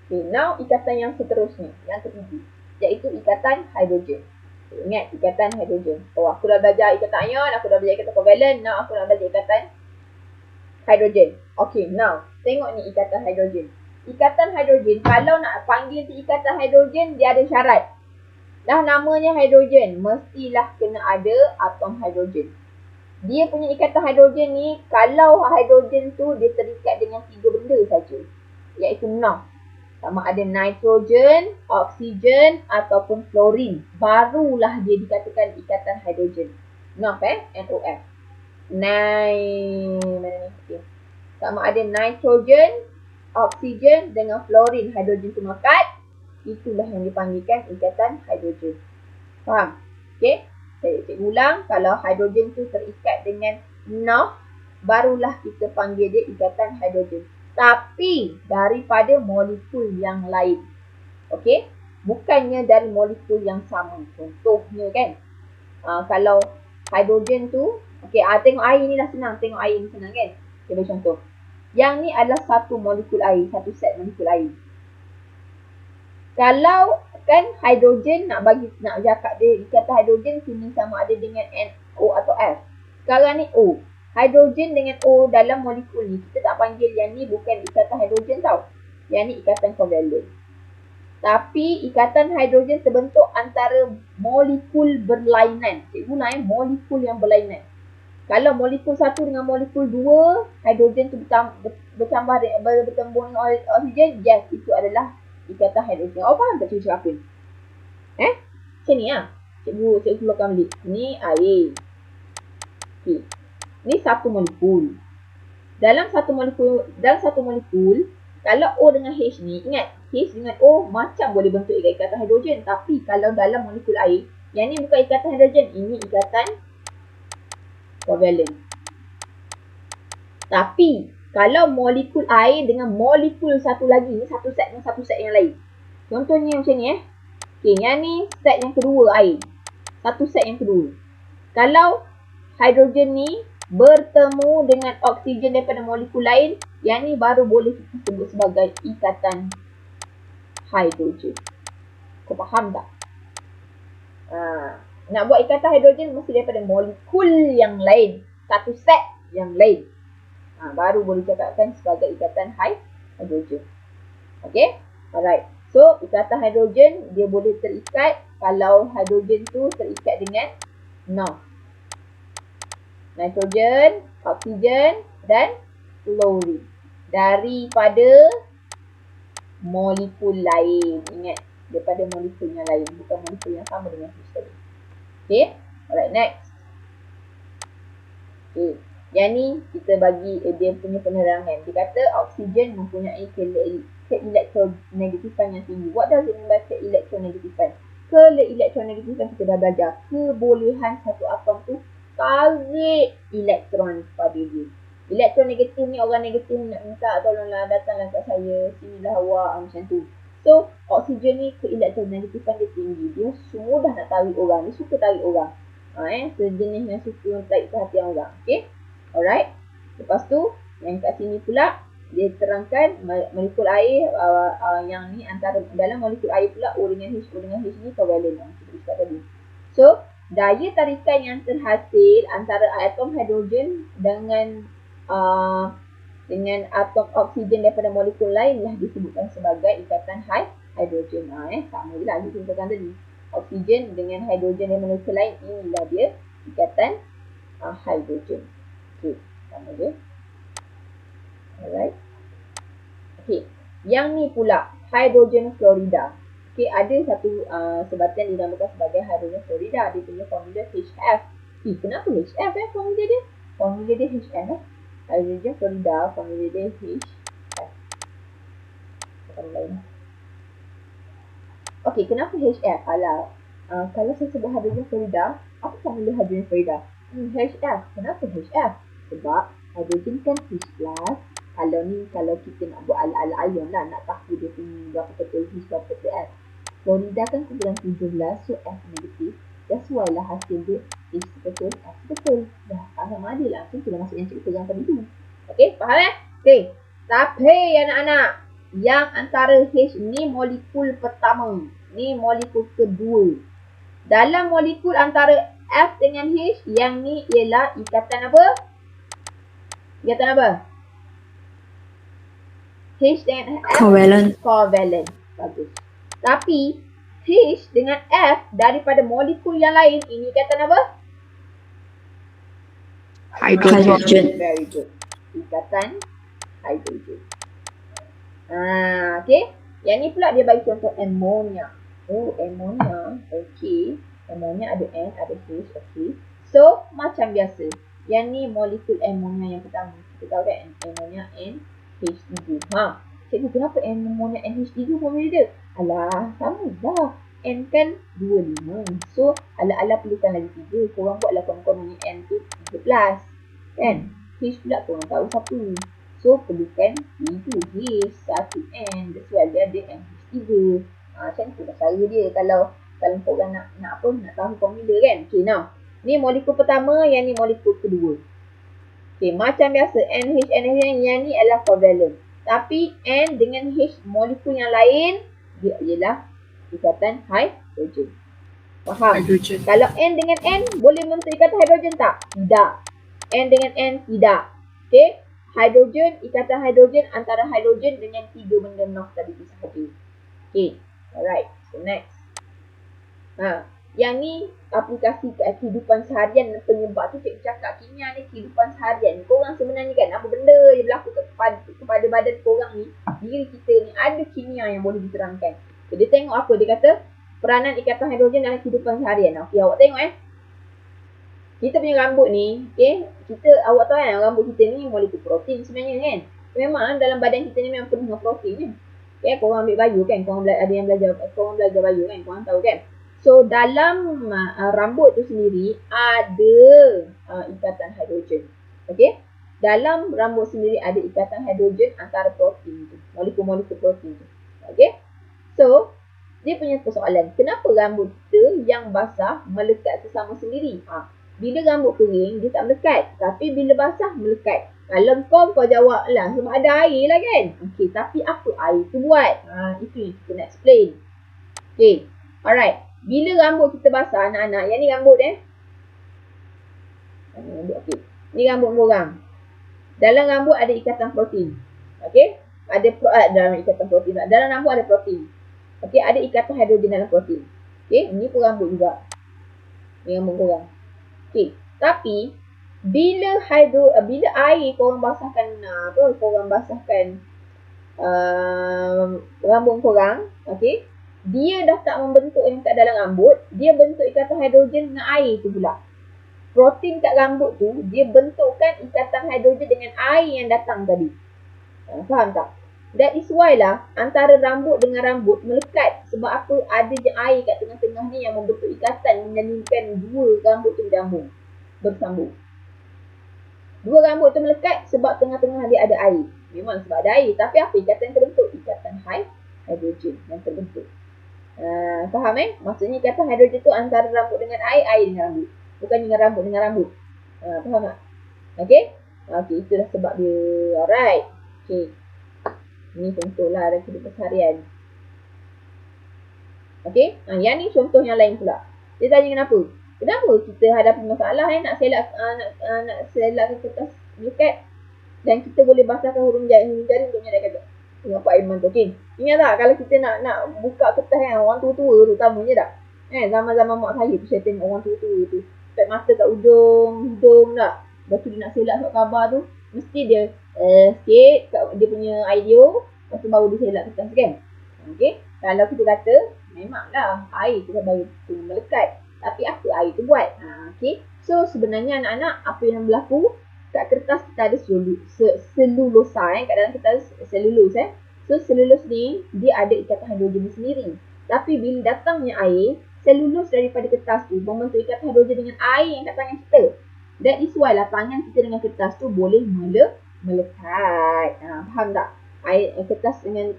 Okey, now ikatan yang seterusnya, yang ketiga, iaitu ikatan hidrogen. Ingat ikatan hidrogen. Aku dah belajar ikatan ion, aku dah belajar ikatan covalent, now aku nak belajar ikatan hidrogen. Okey, now tengok ni ikatan hidrogen. Ikatan hidrogen, kalau nak panggil tu ikatan hidrogen, dia ada syarat. Dah namanya hidrogen, mestilah kena ada atom hidrogen. Dia punya ikatan hidrogen ni, kalau hidrogen tu dia terikat dengan 3 benda saja, iaitu NOF. Sama ada nitrogen, oksigen ataupun fluorine, barulah dia dikatakan ikatan hidrogen. NOF NOF. Mana ni? Okay. Sama ada nitrogen, oksigen dengan fluorine, hidrogen tu melekat, itulah yang dipanggilkan ikatan hidrogen. Faham? Okey. Saya ulang, kalau hidrogen tu terikat dengan NOF, barulah kita panggil dia ikatan hidrogen. Tapi daripada molekul yang lain. Okey? Bukannya dari molekul yang sama. Contohnya kan, kalau hidrogen tu, okey, tengok air ni dah senang. Tengok air ni senang kan? Kita beri contoh. Yang ni adalah satu molekul air, satu set molekul air. Kalau kan hidrogen nak cakap dia ikatan hidrogen sini sama ada dengan NO atau F. Sekarang ni O. Hidrogen dengan O dalam molekul ni, kita tak panggil yang ni bukan ikatan hidrogen tau. Yang ni ikatan covalent. Tapi ikatan hidrogen terbentuk antara molekul berlainan. Cikgu ulang molekul yang berlainan. Kalau molekul 1 dengan molekul 2, hidrogen tu bertambah bertembung dengan oksigen, yes, itu adalah ikatan hidrogen. Faham tak cikgu cakap apa ni? Macam ni lah. Cikgu keluarkan balik. Ni air. Okay. Ni satu molekul. Dalam satu molekul, kalau O dengan H ni, ingat, H dengan O macam boleh bentuk ikatan hidrogen. Tapi kalau dalam molekul air, yang ni bukan ikatan hidrogen, ini ikatan covalent. Tapi kalau molekul air dengan molekul satu lagi, ni satu set dengan satu set yang lain. Contohnya macam ni Okay, yang ni set yang kedua air. Satu set yang kedua. Kalau hidrogen ni bertemu dengan oksigen daripada molekul lain, yang ni baru boleh kita sebut sebagai ikatan hidrogen. Kau faham tak? Nak buat ikatan hidrogen mesti daripada molekul yang lain, satu set yang lain. Baru boleh cakapkan sebagai ikatan hidrogen. Okay? Alright. So, ikatan hidrogen dia boleh terikat kalau hidrogen tu terikat dengan NOF. Nitrogen, oksigen dan fluorine. Daripada molekul lain. Ingat, daripada molekul yang lain. Bukan molekul yang sama dengan tu tadi. Okay? Alright, next. Okay. Yang ni kita bagi dia punya penerangan. Dia kata oksigen mempunyai keelektronegatifan yang tinggi. What does it mean by keelektronegatifan? Keelektronegatifan kita dah belajar. Kebolehan satu atom tu tarik elektron pada dia. Elektron negatif ni, orang negatif nak minta tolonglah datanglah kat saya, sinilah awak, macam tu. So, oksigen ni ke elektron negatifan dia tinggi. Dia mudah nak tarik orang. Dia suka tarik orang. Sejenis yang suka tarik perhatian orang. Okay. Alright. Lepas tu, yang kat sini pula, dia terangkan molekul air yang ni antara dalam molekul air pula O dengan H ni covalent. Kita cakap tadi. So, daya tarikan yang terhasil antara atom hidrogen dengan atom oksigen daripada molekul lain lah disebutkan sebagai ikatan hidrogen. Sama je lah kita katakan tadi. Oksigen dengan hidrogen dan molekul lain, inilah dia ikatan hidrogen. Okay, sama je. Alright. Okay, yang ni pula hidrogen fluorida. Okay, ada satu sebatan dinamakan sebagai hidrogen fluorida. Dia punya formula HF. Kenapa HF formula dia? Formula dia HF hidrogen fluorida, formula dia HF. Okey, kenapa HF? Kalau saya sebut hidrogen fluorida, apa formula hidrogen fluorida? HF. Kenapa HF? Sebab hidrogen kan H+. Kalau kita nak buat ala-ala ion lah, nak tahu dia punya berapa betul H, berapa betul F. Fluorida kan kumpulan 17, so F negatif. That's why lah hasil dia H betul, F betul. Dah sama ada lah. Itu dah masuk yang cikgu pegang tadi tu. Okey, faham Okey. Tapi anak-anak, yang antara H ni molekul pertama. Ni molekul kedua. Dalam molekul antara F dengan H, yang ni ialah ikatan apa? Ikatan apa? H dengan F. Covalent. Bagus. Tapi H dengan F daripada molekul yang lain, ini ikatan apa? Hydrogen. Very good. Ikatan hidrogen. Okay. Yang ni pula dia bagi contoh ammonia. Ammonia. Okay. Ammonia ada N, ada H. Okay. So, macam biasa. Yang ni molekul ammonia yang pertama. Kita tahu kan ammonia NH3. Cikgu, kenapa ammonia NH3 formula dia? Alah, sama dah. N kan 25. So, ala-ala perlukan lagi 3. Korang buatlah korang-korang ni N tu 13. Kan? H pula korang tahu 1. So, perlukan 3 H, 1 N. That's why dia ada NH3. Macam tu lah cara dia kalau korang nak tahu formula kan. Okay, now. Ni molekul pertama, yang ni molekul kedua. Okay, macam biasa. NH, yang ni adalah covalent. Tapi N dengan H molekul yang lain, dia ialah ikatan hidrogen. Faham? Hidrogen. Kalau N dengan N boleh membentuk ikatan hidrogen tak? Tidak. N dengan N tidak. Okay. Hidrogen, ikatan hidrogen antara hidrogen dengan 3 benda NOx tadi sahaja. Okay. Alright. So next. Yang ni aplikasi kehidupan seharian dan penyebab tu cikgu cakap kimia ni kehidupan seharian. Korang sebenarnya kan apa benda yang berlaku kepada badan korang ni, diri kita ni ada kimia yang boleh diterangkan. So, dia tengok apa? Dia kata peranan ikatan hidrogen dalam kehidupan seharian. Okey, awak tengok kita punya rambut ni, okey, awak tahu kan rambut kita ni molekul protein sebenarnya kan. Memang dalam badan kita ni memang penuh dengan protein kan. Okay, korang ambil bio kan, korang belajar bio kan, korang tahu kan. So, dalam rambut tu sendiri ada ikatan hidrogen. Okey? Dalam rambut sendiri ada ikatan hidrogen antara protein tu. Molekul-molekul protein tu. Okey? So, dia punya persoalan. Kenapa rambut kita yang basah melekat sesama sendiri? Bila rambut kering, dia tak melekat. Tapi bila basah, melekat. Kalau kau jawab lah, sebab ada air lah kan? Okey, tapi apa air tu buat? Itu yang kita nak explain. Okey. Alright. Bila rambut kita basah anak-anak, yang ni rambut okey. Ni rambut korang. Dalam rambut ada ikatan protein. Okey? Dalam ikatan protein. Dalam rambut ada protein. Okey, ada ikatan hidrogen dalam protein. Okey, ni pun rambut juga. Ni rambut korang. Okey, tapi bila air korang basahkan rambut korang, okey? Dia dah tak membentuk yang kat dalam rambut, dia bentuk ikatan hidrogen dengan air tu pula. Protein kat rambut tu, dia bentukkan ikatan hidrogen dengan air yang datang tadi. Faham tak? That is why lah, antara rambut dengan rambut melekat. Sebab apa? Ada je air kat tengah-tengah ni yang membentuk ikatan, menjadikan dua rambut tu berjambung. bersambung. Dua rambut tu melekat sebab tengah-tengah dia ada air. Memang sebab ada air. Tapi apa ikatan yang terbentuk? Ikatan hidrogen yang terbentuk. Faham Maksudnya ikatan hidrogen tu antara rambut dengan air, air dengan rambut. Bukan dengan rambut dengan rambut. Faham tak? Okay? Okay, itulah sebab dia. Alright. Okay. Ni contohlah dalam kehidupan seharian. Okay? Yang ni contoh yang lain pula. Dia tanya kenapa? Kenapa kita hadapi masalah nak selakkan kertas melekat dan kita boleh basahkan huruf jari untuk menyadarkan dengan Pak Iman tu. Okay. Ingat tak kalau kita nak buka kertas orang tua-tua tu terutamanya tak? Zaman-zaman mak saya tu saya tengok orang tua-tua tu. Pek mata kat hidung tak? Lepas tu dia nak selak surat khabar tu. Mesti dia sikit dia punya idea. Lepas tu baru dia selak kertas kan. Okay. Kalau kita kata memanglah air kita baru tu melekat. Tapi apa air tu buat? Okay. So sebenarnya anak-anak apa yang berlaku kat kertas kita ada selulosa kat dalam kertas selulus So selulus ni dia ada ikatan hidrogen sendiri. Tapi bila datangnya air, selulus daripada kertas tu membentuk ikatan hidrogen dengan air yang kat tangan kita. That is why lah tangan kita dengan kertas tu boleh melekat. Faham tak? Air kertas dengan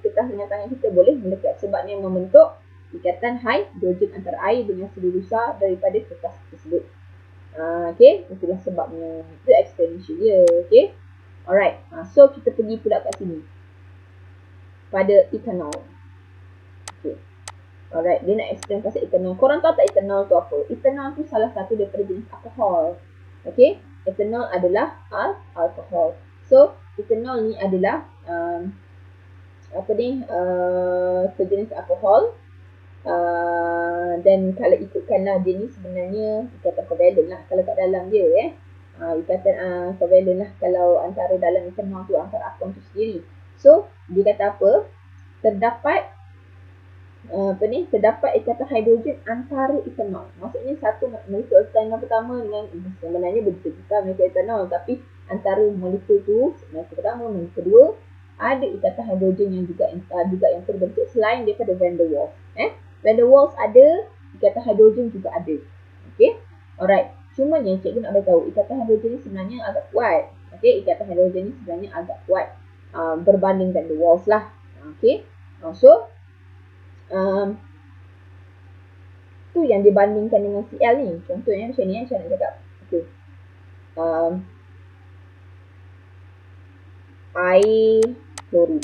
kertas dengan tangan kita boleh melekat sebabnya membentuk ikatan hidrogen antara air dengan selulosa daripada kertas tersebut. Okay, itulah sebabnya. Itu explanation dia. Okay, alright. So kita pergi pula kat sini pada ethanol. Okay, alright. Dia nak explain pasal ethanol. Korang tahu tak ethanol tu apa? Ethanol tu salah satu daripada jenis alkohol. Okay, ethanol adalah alkohol. So ethanol ni adalah sejenis alkohol. Dan kalau ikutkanlah dia ni sebenarnya ikatan covalent lah kalau kat dalam dia ikatan covalent lah kalau antara dalam ethanol tu antara atom tu sendiri. So dia kata apa? Terdapat terdapat ikatan hidrogen antara ethanol. Maksudnya satu molekul ethanol pertama dengan sebenarnya berbeza molekul ethanol tapi antara molekul tu molekul pertama molekul kedua ada ikatan hidrogen yang juga yang terbentuk selain daripada van der Waals. Van der Waals ada, ikatan hidrogen juga ada. Okay, alright. Cumanya cikgu nak beritahu ikatan hidrogen ni sebenarnya agak kuat. Okay, ikatan hidrogen ni sebenarnya agak kuat berbanding van der Waals lah. Okay, so tu yang dibandingkan dengan Cl ni. Contohnya macam ni saya nak cakap. Okay, air klorin.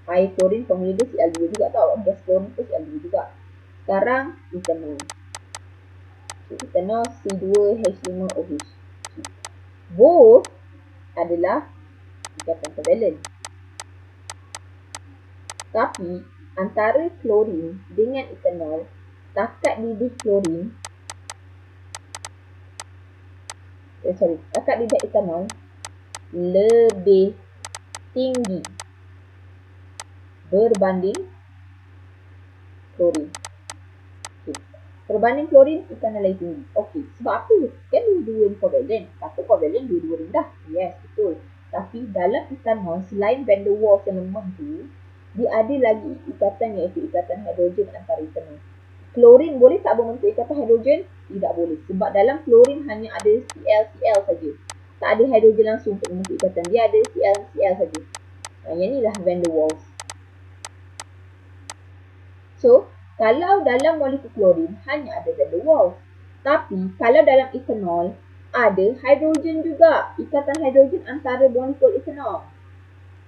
Air klorin formula dia Cl2 juga tau. Gas klorin tu Cl2 juga. Sekarang ethanol. Ethanol C2H5OH. Both adalah ikatan covalent. Tapi antara klorin dengan ethanol, takat didih klorin takat didih ethanol lebih tinggi berbanding klorin. Okay. Berbanding klorin, ethanol lebih tinggi. Okey, sebab apa? Kan dua-dua ni covalent. Satu covalent, dua-dua rendah. Yes, betul. Tapi dalam ethanol, selain van der Waals yang lemah tu, dia ada lagi ikatan iaitu ikatan hidrogen antara ethanol. Klorin boleh tak membentuk ikatan hidrogen? Tidak boleh. Sebab dalam klorin hanya ada Cl saja. Tak ada hidrogen langsung untuk membentuk ikatan. Dia ada Cl saja. Yang ni lah van der Waals. So, kalau dalam molekul klorin hanya ada van der Waals. Tapi, kalau dalam ethanol ada hidrogen juga. Ikatan hidrogen antara molekul ethanol.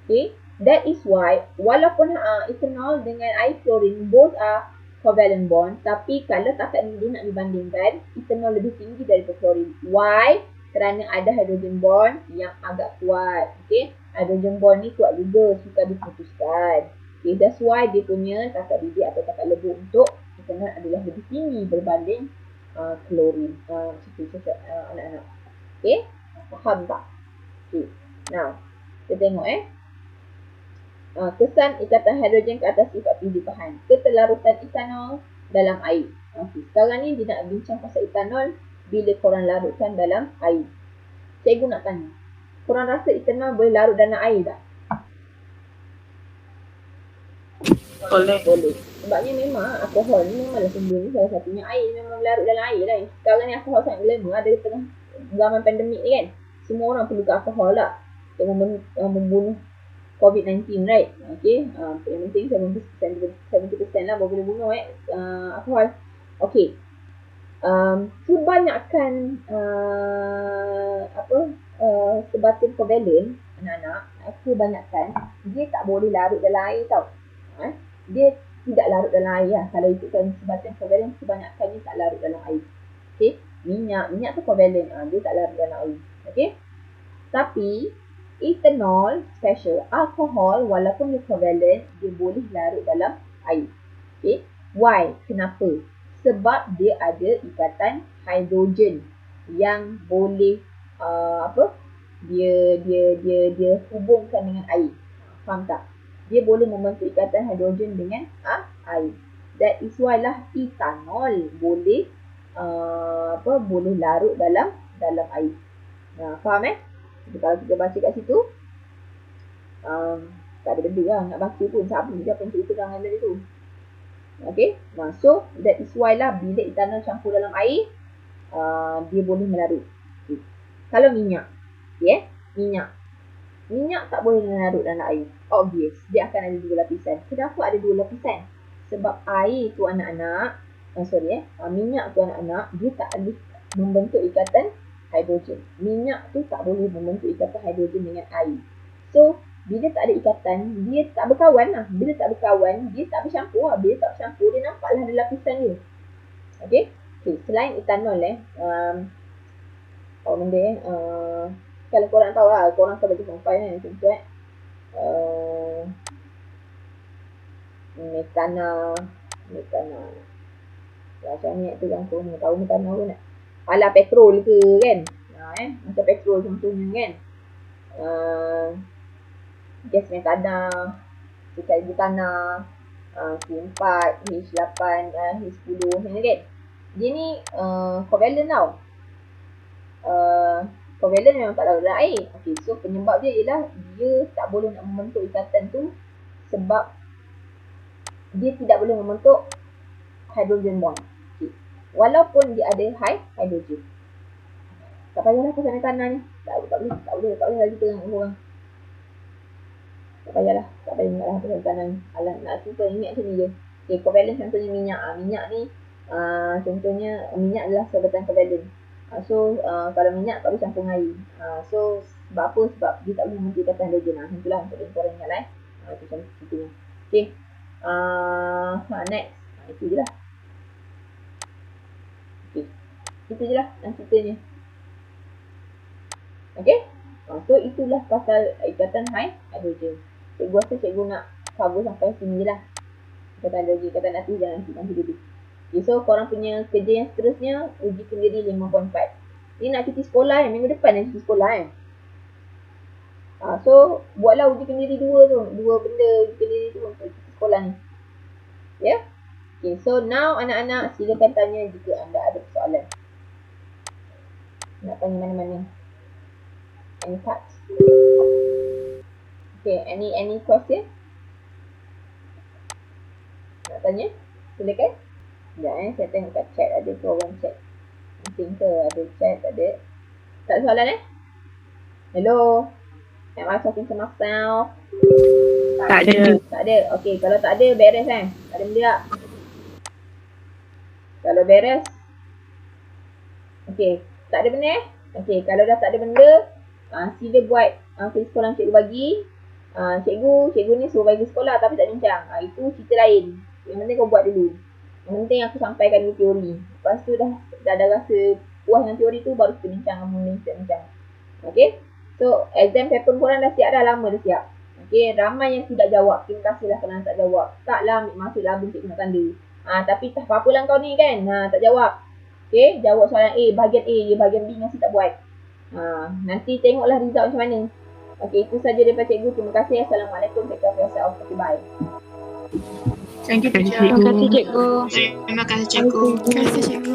Okay. That is why, walaupun ethanol dengan air klorin both are covalent bond. Tapi, kalau takat dia nak dibandingkan, ethanol lebih tinggi daripada klorin. Why? Kerana ada hidrogen bond yang agak kuat. Okay. Hidrogen bond ni kuat juga, suka diputuskan. Okay, that's why dia punya takat didih atau takat lebur untuk ethanol adalah lebih tinggi berbanding klorin. Anak-anak. Okay, faham tak? Okay, now kita tengok kesan ikatan hidrogen ke atas sifat kehidupan. Keterlarutan ethanol dalam air. Okay, sekarang ni dia nak bincang pasal ethanol bila korang larutkan dalam air. Cikgu nak tanya, korang rasa ethanol boleh larut dalam air tak? Boleh. Boleh. Sebabnya memang alkohol ni memanglah sumbernya salah satunya air, memang larut dalam air lah. Sekarang ni alkohol sangat dilema, ada di tengah zaman pandemik ni kan. Semua orang perlukan alkohol lah untuk membunuh COVID-19, right? Okay, yang penting 70% lah baru boleh bunuh alkohol. Okay, kebanyakan sebatin kovalen anak-anak, kebanyakan dia tak boleh larut dalam air tau. Dia tidak larut dalam air lah. Kalau ikutkan sebatin kovalen, kebanyakannya tak larut dalam air. Okay, minyak tu kovalen, dia tak larut dalam air. Okay, tapi ethanol special, alkohol walaupun dia kovalen, dia boleh larut dalam air. Okay, why? Kenapa? Sebab dia ada ikatan hidrogen yang boleh dia hubungkan dengan air. Faham tak? Dia boleh membentuk ikatan hidrogen dengan air. That is why lah ethanol boleh boleh larut dalam air. Faham Jadi kalau kita baca kat situ, tak ada benda lah nak baca pun. Siapa yang ceritakan dengan tadi tu. Okay, so that is why lah bila ethanol campur dalam air, dia boleh melarut. Okay. Kalau minyak, minyak tak boleh larut dalam air. Obvious, dia akan ada 2 lapisan. Kenapa ada 2 lapisan? Sebab air tu anak-anak, minyak tu anak-anak, dia tak boleh membentuk ikatan hidrogen. Minyak tu tak boleh membentuk ikatan hidrogen dengan air. So, bila tak ada ikatan, dia tak berkawan lah. Bila tak berkawan, dia tak bercampur lah. Bila tak bercampur, dia nampaklah ada lapisan dia. Okay, selain etanol kalau korang tahu lah, korang akan baca form 5 macam tu metana macam ni tu kan, korang tahu metana pun tak? Alah petrol ke kan, macam petrol contohnya kan, gas metana, cair butana, H4, H8, H10 macam ni kan. Dia ni kovalen tau. Kovalen memang tak larut dalam air. Okay, so penyebab dia ialah dia tak boleh nak membentuk ikatan tu sebab dia tidak boleh membentuk hydrogen bond. Okay. Walaupun dia ada high hydrogen. Tak payahlah pasal metana ni. Tak boleh lagi tengok orang. Tak payah ingatlah pasal metana ni. Alah, nak simple ingat macam ni je. Okay, kovalen contohnya minyak. Minyak ni contohnya minyak adalah sebatan kovalen. So kalau minyak tak boleh campur air. So sebab apa? Sebab dia tak boleh membentuk ikatan hidrogen. Macam itulah untuk korang ingat lah. Itu contohnya. Okay, next. Itu je lah. Okay, itu je lah ceritanya. Okay, so itulah pasal ikatan hidrogen. Cikgu rasa cikgu nak cover sampai sini je lah. Ikatan hidrogen, ikatan nanti jangan nanti dulu. Okay, so korang punya kerja yang seterusnya, uji kendiri 5.4. Ni nak cuti sekolah minggu depan nak cuti sekolah so buatlah uji kendiri 2 tu, 2 benda uji kendiri tu untuk cuti sekolah ni. Ya? Okay, so now anak-anak silakan tanya jika anda ada persoalan. Nak tanya mana-mana? Any parts? Okay, any question? Nak tanya? Silakan. Sekejap saya tengok kat chat ada ke orang chat. Mungkin ke ada chat, ada. Tak ada soalan Hello? Am I talking to myself? Tak ada. Tak ada. Okay, kalau tak ada beres Tak ada benda tak? Kalau beres. Okay, tak ada benda Okay, kalau dah tak ada benda, sila buat sekolah cikgu bagi. Cikgu ni suruh bagi sekolah tapi tak bincang. Itu cerita lain. Yang penting kau buat dulu. Yang penting aku sampaikan dulu teori. Lepas tu dah ada rasa puas dengan teori tu, baru kita bincang dengan bincang. Okay, so exam paper korang dah siap dah, lama dah siap. Okay, ramai yang tidak jawab. Terima kasihlah kerana tak jawab. Taklah ambil masa labun cikgu nak tanda. Tapi tak apa-apa lah kau ni kan. Tak jawab. Okay, jawab soalan A, bahagian A je, bahagian B masih tak buat. Nanti tengoklah result macam mana. Okay, itu saja daripada cikgu. Terima kasih. Assalamualaikum. Take care of yourself. Okay, bye. Thank you, teacher. Terima kasih, cikgu. Terima kasih, cikgu. Terima kasih, cikgu.